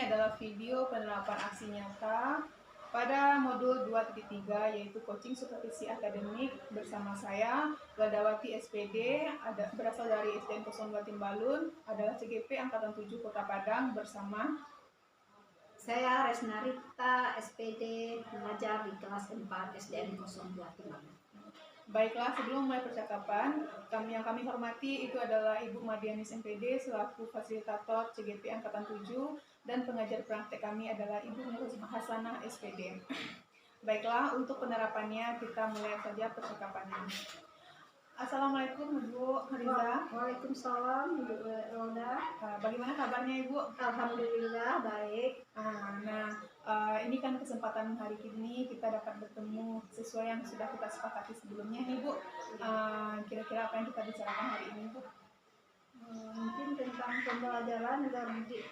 adalah video penerapan aksi nyata pada modul 2.3 yaitu coaching supervisi akademik bersama saya Ladawati SPD berasal dari SDN 02 Timbalun, adalah CGP angkatan 7 Kota Padang bersama saya Resna Rita SPD mengajar di kelas 4 SDN 02 Timbalun. Baiklah, sebelum mulai percakapan, yang kami hormati itu adalah Ibu Mardianis MPD selaku fasilitator CGP Angkatan 7 dan pengajar praktek kami adalah Ibu Nur Hasanah SPD. Baiklah, untuk penerapannya kita mulai saja percakapannya. Assalamualaikum Ibu Riza. Waalaikumsalam Ibu Roda. Bagaimana kabarnya Ibu? Alhamdulillah baik. Ini kan kesempatan hari ini kita dapat bertemu sesuai yang sudah kita sepakati sebelumnya nih Bu. Kira-kira apa yang kita bicarakan hari ini Bu? Mungkin tentang pembelajaran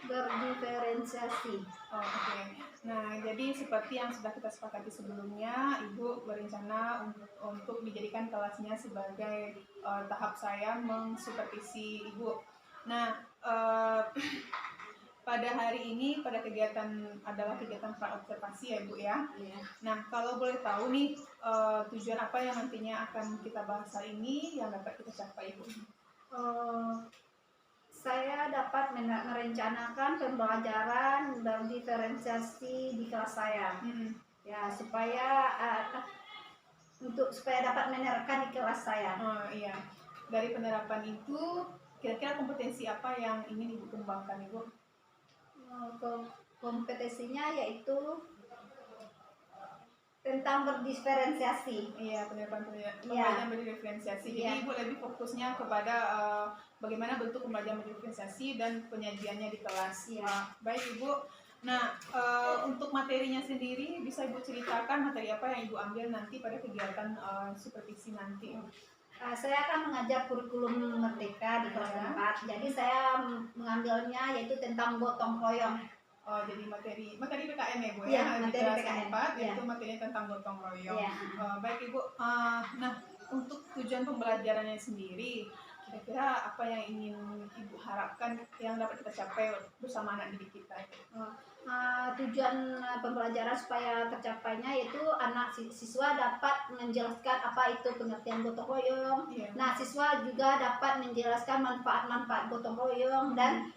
berdiferensiasi. Oke. Nah, jadi seperti yang sudah kita sepakati sebelumnya, Ibu berencana untuk dijadikan kelasnya sebagai tahap saya mengsupervisi Ibu. Nah, pada hari ini pada kegiatan adalah kegiatan praobservasi ya Bu ya. Ya. Nah, kalau boleh tahu nih tujuan apa yang nantinya akan kita bahas hari ini yang dapat kita capai Bu? Saya dapat merencanakan pembelajaran berdiferensiasi di kelas saya. Ya, supaya dapat menerapkan di kelas saya. Iya. Dari penerapan itu kira-kira kompetensi apa yang ingin Ibu kembangkan Ibu? Kompetensinya yaitu tentang berdiferensiasi. Iya, pembelajaran berdiferensiasi. Jadi Ibu lebih fokusnya kepada bagaimana bentuk pembelajaran berdiferensiasi dan penyajiannya di kelas. Iya. Baik Ibu. Nah, untuk materinya sendiri bisa Ibu ceritakan materi apa yang Ibu ambil nanti pada kegiatan supervisi nanti? Saya akan mengajar kurikulum merdeka di kelas 4. Jadi saya mengambilnya yaitu tentang gotong royong. Jadi materi PKN ya Bu ya? Materi PKN 4 yaitu materi tentang gotong royong. Baik Ibu. Nah, untuk tujuan pembelajarannya sendiri, kira-kira apa yang ingin Ibu harapkan yang dapat kita capai bersama anak didik kita? Tujuan pembelajaran supaya tercapainya yaitu anak siswa dapat menjelaskan apa itu pengertian gotong royong. Nah, siswa juga dapat menjelaskan manfaat-manfaat gotong royong dan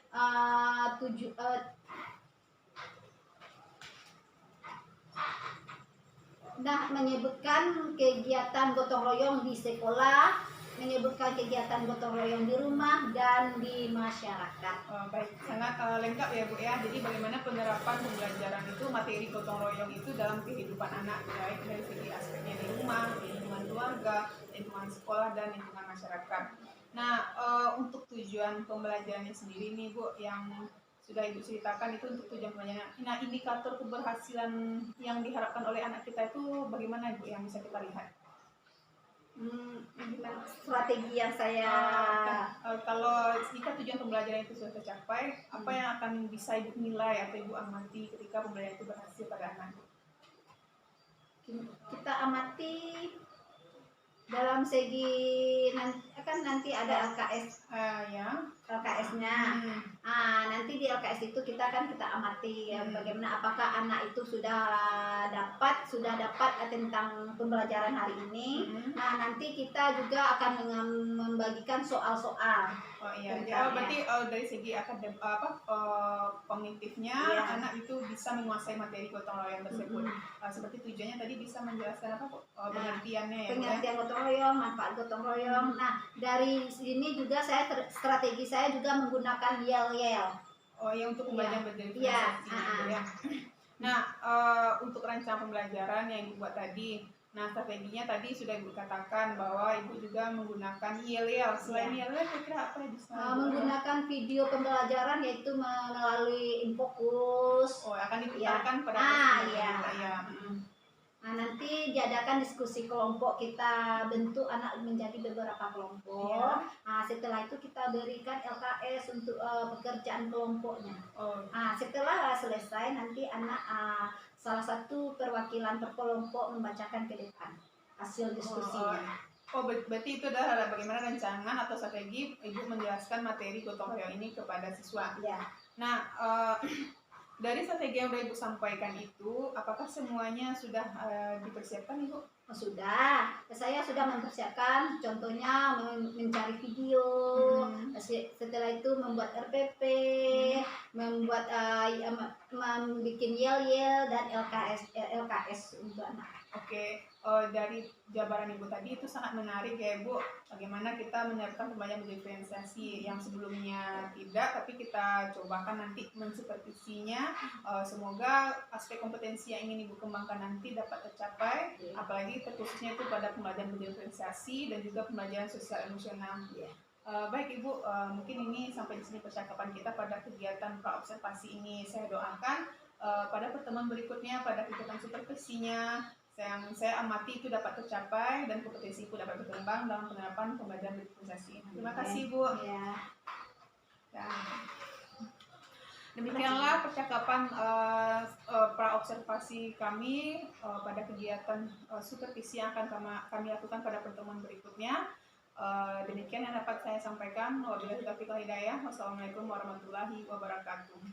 menyebutkan kegiatan gotong royong di sekolah, menyebutkan kegiatan gotong royong di rumah dan di masyarakat. Baik, sangat lengkap ya Bu ya. Jadi bagaimana penerapan pembelajaran itu materi gotong royong itu dalam kehidupan anak, baik dari segi aspeknya di rumah, di lingkungan keluarga, lingkungan sekolah dan lingkungan masyarakat. Nah, untuk tujuan pembelajarannya sendiri nih Bu yang sudah Ibu ceritakan itu untuk tujuan pembelajaran. Nah, indikator keberhasilan yang diharapkan oleh anak kita itu bagaimana Bu yang bisa kita lihat? Strategi yang saya kalau jika tujuan pembelajaran itu sudah tercapai, apa yang akan bisa Ibu nilai atau Ibu amati ketika pembelajaran itu berhasil pada anak? Kita amati dalam segi nanti ada LKS. LKS-nya. Nanti di LKS itu kita amati bagaimana apakah anak itu sudah dapat tentang pembelajaran hari ini. Nah, nanti kita juga akan membagikan soal-soal. Berarti dari segi kognitifnya anak itu bisa menguasai materi gotong royong tersebut. Seperti tujuannya tadi bisa menjelaskan pengertiannya ya. Pengertian gotong royong, manfaat gotong royong. Nah, dari sini juga strategi saya juga menggunakan yel-yel. Untuk pembelajaran berdiferensiasi. Nah, untuk rancangan pembelajaran yang Ibu buat tadi, nah strateginya tadi sudah Ibu katakan bahwa Ibu juga menggunakan yel-yel. Selain yel-yel, kira-kira apa yang bisa? Menggunakan video pembelajaran yaitu melalui Infocus. Akan diputarkan pada Nah, nanti diadakan diskusi kelompok, kita bentuk anak menjadi beberapa kelompok. Nah, setelah itu kita berikan LKS untuk pekerjaan kelompoknya. Nah, setelah selesai nanti anak salah satu perwakilan per kelompok membacakan ke depan hasil diskusinya. Berarti itu adalah bagaimana rancangan atau strategi Ibu menjelaskan materi gotong royong ini kepada siswa. Ya. Nah, Dari strategi yang udah Ibu sampaikan itu, apakah semuanya sudah dipersiapkan Ibu? Oh, sudah, saya sudah mempersiapkan, contohnya mencari video, setelah itu membuat RPP, membuat membuat yel-yel dan LKS untuk anak. Oke, dari jabaran Ibu tadi itu sangat menarik ya Ibu. Bagaimana kita menyertakan pembelajaran berdiferensiasi yang sebelumnya tidak, tapi kita cobakan nanti mensupervisinya. Semoga aspek kompetensi yang ingin Ibu kembangkan nanti dapat tercapai, apalagi terkhususnya itu pada pembelajaran berdiferensiasi dan juga pembelajaran sosial emosional. Baik Ibu, mungkin ini sampai di sini percakapan kita pada kegiatan praobservasi ini. Saya doakan pada pertemuan berikutnya, pada kegiatan supervisinya, yang saya amati itu dapat tercapai dan kompetensi Ibu dapat berkembang dalam penerapan pembelajaran berdiferensiasi. Terima kasih Bu. Ya. Demikianlah percakapan praobservasi kami pada kegiatan supervisi yang akan kami lakukan pada pertemuan berikutnya. Demikian yang dapat saya sampaikan. Wabillahi taufiq wal hidayah. Wassalamualaikum warahmatullahi wabarakatuh.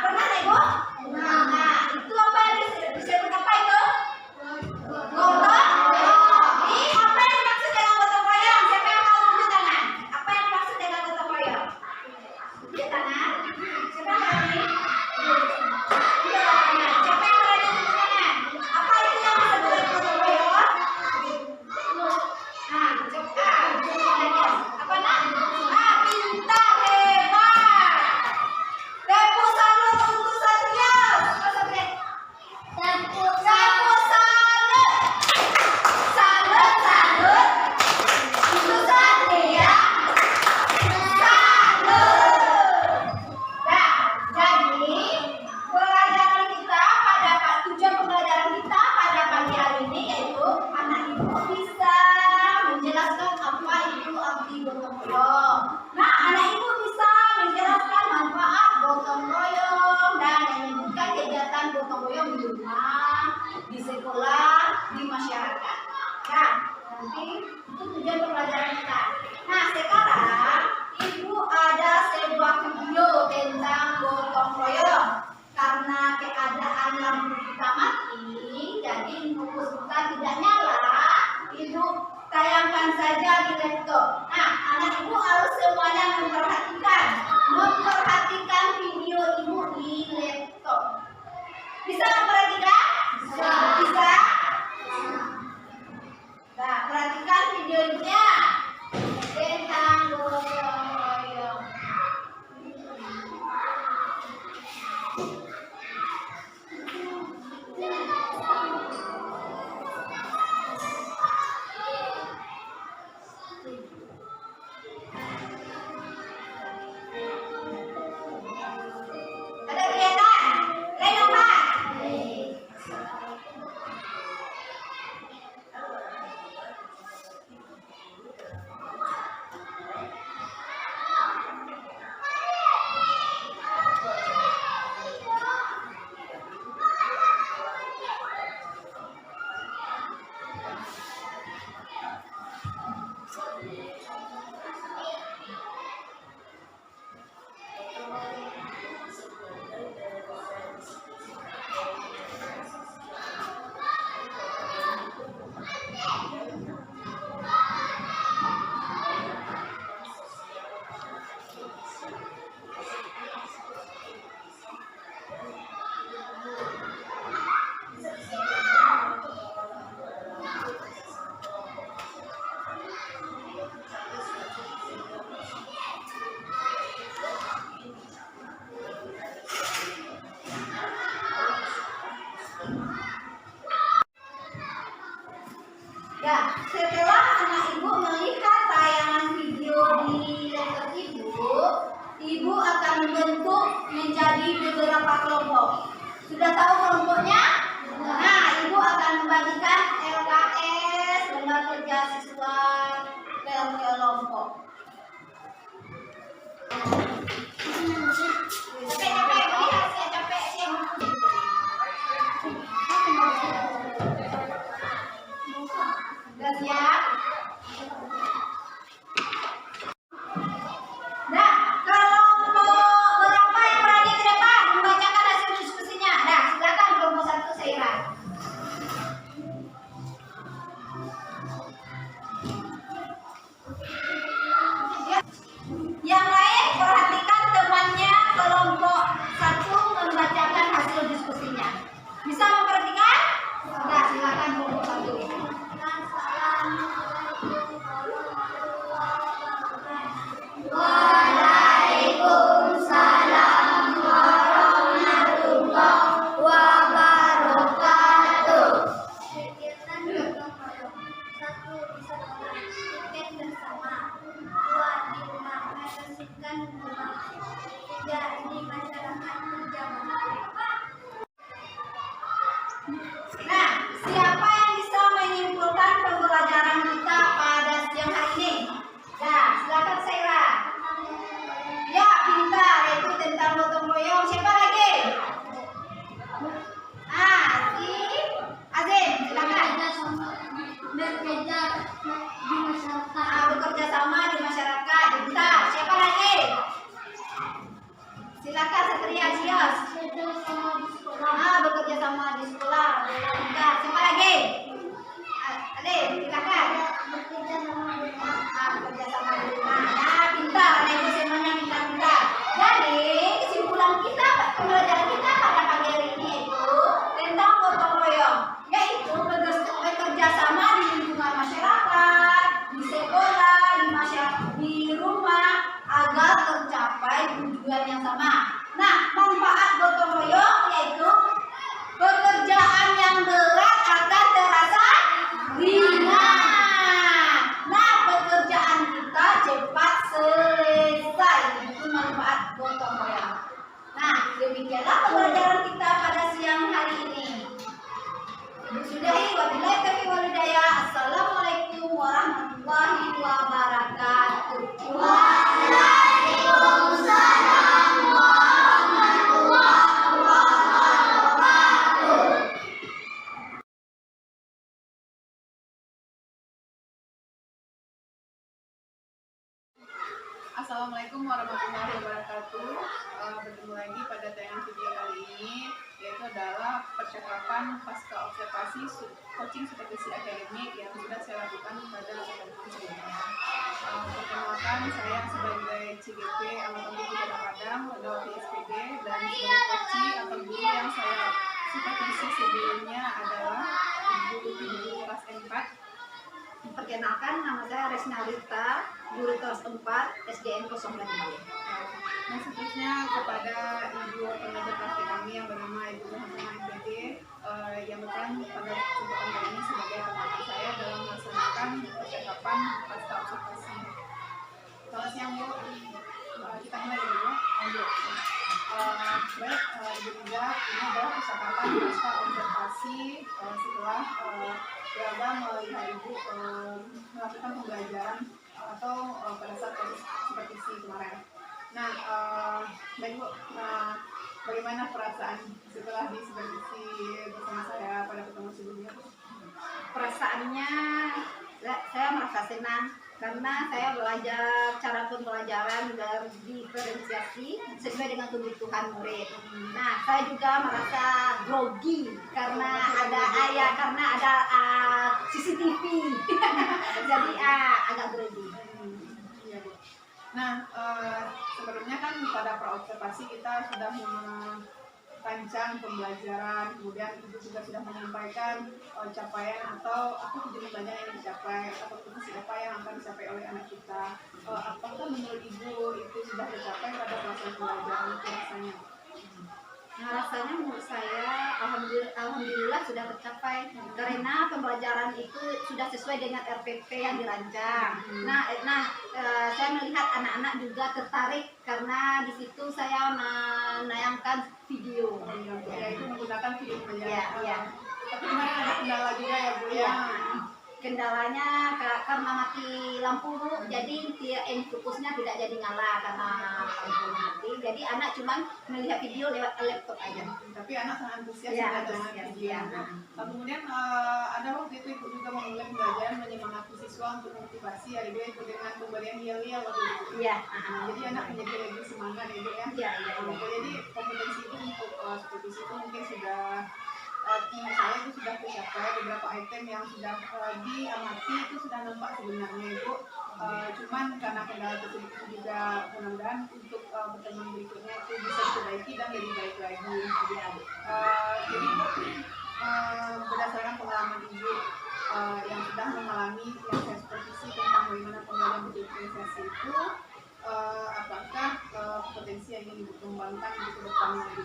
Pernah, Ibu? Nah, itu apa yang disebut apa itu? Gotong Siapa yang berani? Nah, siapa yang berani tepuk tangan? Apa itu yang disebut gotong royong? Nah, apa nak? Pintar, hebat. Tepuk salut untuk Satria. Tepuk salut. Salut untuk Satria. Tujuan pembelajaran kita pada pagi hari ini yaitu anak ibu bisa menjelaskan apa itu arti gotong royong. Nah, anak ibu bisa menjelaskan manfaat gotong royong dan menyebutkan kegiatan gotong royong di rumah, di sekolah, di masyarakat. Nah, nanti itu tujuan pembelajaran kita. Nah, sekarang ibu ada sebuah video tentang gotong royong. Karena keadaan lampu kita mati, jadi fokus kita tidak nyala, ibu tayangkan saja di laptop. Nah, anak ibu harus semuanya memperhatikan video ibu di laptop. Bisa memperhatikan? Bisa. Nah, perhatikan videonya tentang gotong royong. Ada kelihatan? Lain apa? Ya, setelah anak ibu melihat tayangan video di laptop ibu akan membentuk menjadi beberapa kelompok. Sudah tahu kelompoknya? Nah, ibu akan membagikan LKS, lembar kerja siswa, ke kelompok. Capek-capek, lihat saya capek sih. Sudah siap? Nah, kelompok berapa yang berani ke depan membacakan hasil diskusinya? Nah, silakan kelompok 1 Saira. Yang lain perhatikan temannya kelompok 1 membacakan hasil diskusinya. Bisa memperhatikan? Nah, silakan kelompok 1. Waalaikumsalam warahmatullahi wabarakatuh. Kegiatan gotong royong. 1 di sekolah, tiket bersama. 2 di rumah, membersihkan rumah. 3 di masyarakat berjamaah. Nah, siapa yang bisa menyimpulkan pembelajaran kita pada siang hari ini? Nah, silakan Saira. Ya, pintar, itu tentang gotong royong. Siapa lagi? Si Azim, silakan. Bekerja sama di masyarakat. Pintar. Siapa lagi? Silakan Satria Cios. Bekerja sama di sekolah. Pintar. Siapa lagi? Ade, silakan. Bekerja sama di rumah. Nah, pintar. Nah, itu semuanya pintar-pintar. Jadi, gotong royong. Nah, demikianlah pembelajaran kita pada siang hari ini. Sudahi wabillahi taufiq wal hidayah. Assalamualaikum warahmatullahi wabarakatuh. Waalaikumsalam warahmatullahi wabarakatuh. Assalamualaikum warahmatullahi wabarakatuh. Bertemu lagi pada tayangan video kali ini, yaitu adalah percakapan pasca observasi coaching supervisi akademik yang sudah saya lakukan pada pertemuan sebelumnya. Perkenalkan, saya sebagai CGP Angkatan Tinggi Kota Padang, pegawai SPD, dan sebagai coaching atau guru yang saya supervisi sebelumnya adalah guru kelas 4. Perkenalkan, nama saya Resna Rita, guru kelas 4 SDN 02. Nah, seterusnya kepada ibu pengajar praktik kami yang bernama Ibu Muhammad MPD yang berperan pada kesempatan kali ini sebagai pengajar saya dalam melaksanakan percakapan pasca observasi. Selamat siang Bu, kita mulai dulu. Lanjut. Baik, Ibu Ida, ini adalah percakapan pasca observasi setelah keluarga melihat Ibu melakukan pembelajaran atau pada saat supervisi kemarin. Nah, baik Bu, bagaimana perasaan setelah disupervisi bersama saya pada pertemuan sebelumnya? Perasaannya saya merasa senang karena saya belajar cara pembelajaran diferensiasi sesuai dengan kebutuhan murid. Nah, saya juga merasa grogi karena ada CCTV. Jadi agak grogi. Iya Bu. Nah, sebelumnya kan pada praobservasi kita sudah merancang pembelajaran, kemudian Ibu juga sudah menyampaikan capaian atau apa tujuan pembelajaran yang dicapai atau fungsi apa yang akan dicapai oleh anak kita. Apakah menurut Ibu itu sudah tercapai pada pelaksanaan pembelajaran itu rasanya? Nah, rasanya menurut saya alhamdulillah sudah tercapai karena pembelajaran itu sudah sesuai dengan RPP yang dirancang. Saya melihat anak-anak juga tertarik karena di situ saya menayangkan video. Ya, itu menggunakan video pembelajaran. Ya. Tapi kemarin ada kendala juga ya Bu ya. Kendalanya karena mati lampu Bu, jadi fokusnya tidak jadi nyala karena lampu mati. Jadi anak cuma melihat video lewat laptop aja. Tapi anak sangat antusias Ya, dengan video. ya. Kemudian ada waktu itu Ibu juga memulai pembelajaran menyemangati siswa untuk motivasi ya Ibu itu dengan pemberian yel-yel waktu itu. Iya. Jadi anak menjadi lebih semangat ya Ibu ya. Iya. Jadi kompetensi itu untuk supervisi itu mungkin sudah tim saya itu sudah tercapai, beberapa item yang sudah diamati itu sudah nampak sebenarnya Ibu. Cuman karena kendala tersebut juga mudah-mudahan untuk pertemuan berikutnya itu bisa diperbaiki dan lebih baik lagi. Jadi berdasarkan pengalaman Ibu yang sudah mengalami yang saya supervisi tentang bagaimana pembelajaran berdifferensiasi itu, apakah potensi yang ingin Ibu kembangkan untuk ke depannya Ibu?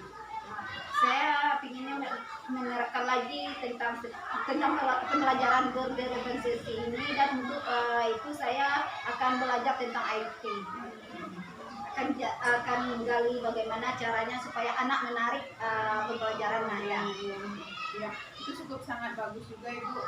Saya ingin menerapkan lagi tentang pembelajaran berdifferensiasi ini, dan untuk itu saya akan belajar tentang IT. Akan menggali bagaimana caranya supaya anak menarik pembelajaran Ya, itu cukup sangat bagus juga Ibu.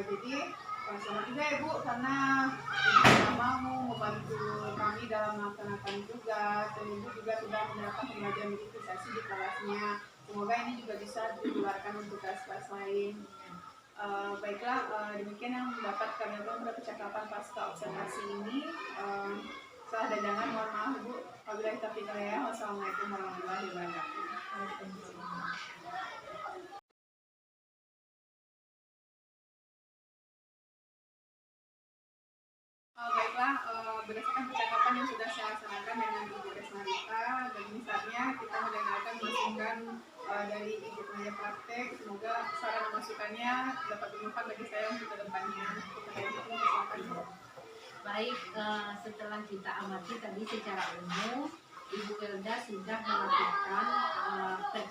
Jadi selamat juga Ibu karena Ibu sudah mau membantu kami dalam melaksanakan tugas, dan Ibu juga sudah menerapkan pembelajaran berdifferensiasi di kelasnya. Semoga ini juga bisa dikeluarkan untuk kelas-kelas lain. Baiklah, demikian yang dapat kami lakukan pada percakapan pasca observasi ini. Salah dan jangan mohon maaf Ibu. Wabillahi taufiq wal hidayah. Wassalamualaikum warahmatullahi wabarakatuh. Baiklah, berdasarkan percakapan yang sudah saya laksanakan dengan Ibu Resna Rita, dan misalnya kita mendengarkan masukan dari Ibu pengajar praktek. Semoga saran masukannya dapat bermanfaat bagi saya untuk kedepannya. Baik, setelah kita amati tadi secara umum, Ibu Welda sudah melakukan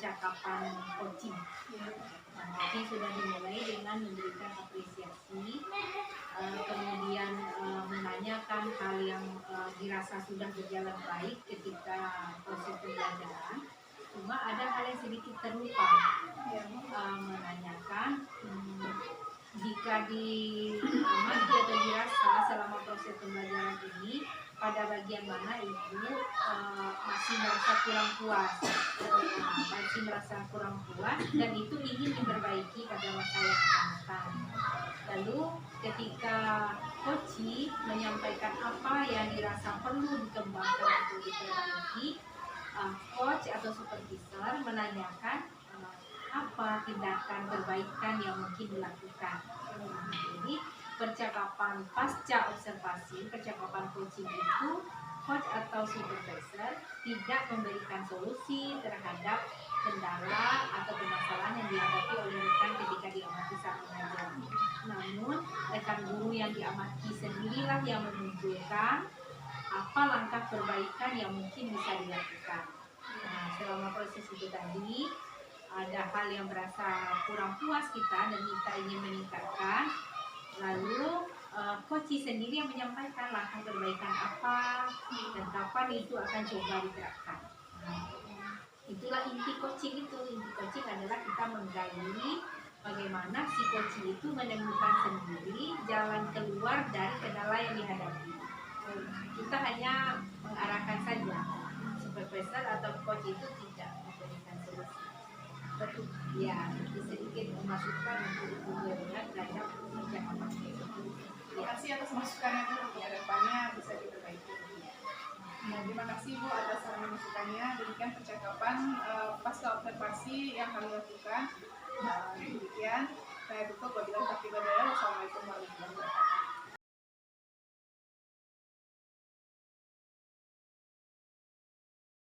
percakapan coaching. Coaching sudah dimulai dengan memberikan apresiasi, kemudian menanyakan hal yang dirasa sudah berjalan baik ketika proses pembelajaran. Cuma ada hal yang sedikit terlupa, menanyakan jika diamati atau dirasa selama proses pembelajaran ini pada bagian mana ibu masih merasa kurang puas, dan itu ingin diperbaiki pada masa yang akan datang. Lalu ketika coach menyampaikan apa yang dirasa perlu dikembangkan atau diperbaiki, coach atau supervisor menanyakan apa tindakan perbaikan yang mungkin dilakukan. Jadi percakapan pasca observasi, percakapan coaching itu coach atau supervisor tidak memberikan solusi terhadap kendala atau permasalahan yang dihadapi oleh rekan ketika diamati saat mengajar. Namun rekan guru yang diamati sendirilah yang menunjukkan apa langkah perbaikan yang mungkin bisa dilakukan. Nah, selama proses itu tadi ada hal yang berasa kurang puas kita dan kita ingin meningkatkan, lalu coach sendiri yang menyampaikan langkah perbaikan apa dan kapan itu akan coba diterapkan. Itulah inti coaching itu. Inti coaching adalah kita menggali bagaimana si coach itu menemukan sendiri jalan keluar dari kendala yang dihadapi. Kita hanya mengarahkan saja. Supervisor atau coach itu tidak memberikan solusi. Ya, sedikit memasukkan untuk melihat terhadap percakapan itu. Terima kasih atas masukannya Bu, di hadapannya bisa diperbaiki. Nah, terima kasih Bu atas saran masukannya. Demikian percakapan pasca observasi yang kami lakukan. Demikian saya tutup wabillahi taufiq wal hidayah.